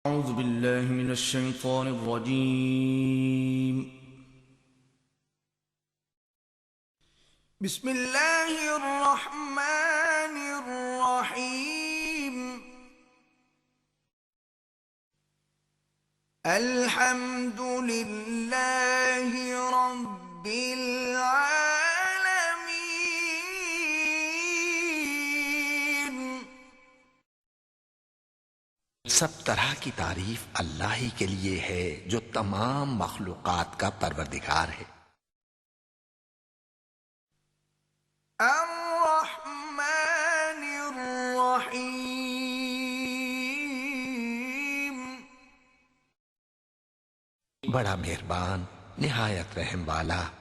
أعوذ بالله من الشيطان الرجيم. بسم الله الرحمن الرحيم. الحمد لله رب العالمين. सब तरह की तारीफ अल्लाह ही के लिए है जो तमाम मखलूकात का परवरदिगार है। अर्रहमान अर्रहीम। बड़ा मेहरबान निहायत रहम वाला।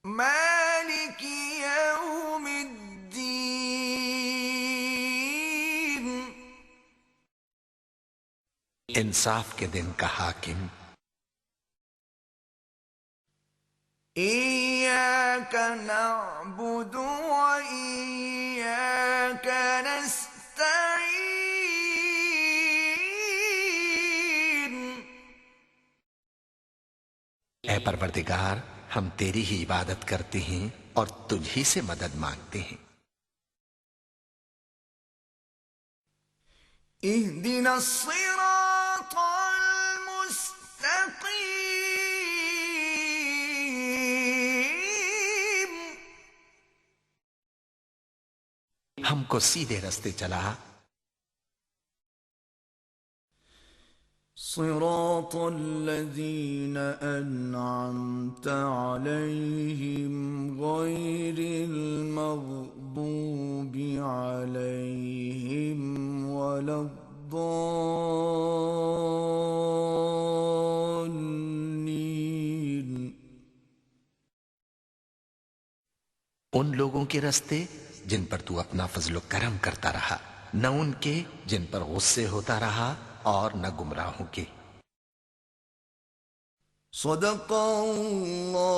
मालिक यौमिद्दीन। इंसाफ के दिन का हाकिम। इय्याक नअबुदु व इय्याक नस्तईन। ऐ परवरदिगार, हम तेरी ही इबादत करते हैं और तुझ ही से मदद मांगते हैं। इहदिना सिरातल मुस्तकीम। हमको सीधे रास्ते चला। صراط الذين أنعمت عليهم غير المغضوب عليهم ولا الضالين। उन लोगों के रास्ते जिन पर तू अपना फजलो करम करता रहा, न उनके जिन पर गुस्से होता रहा और न गुमराहों के। सदक़ल्लाहुल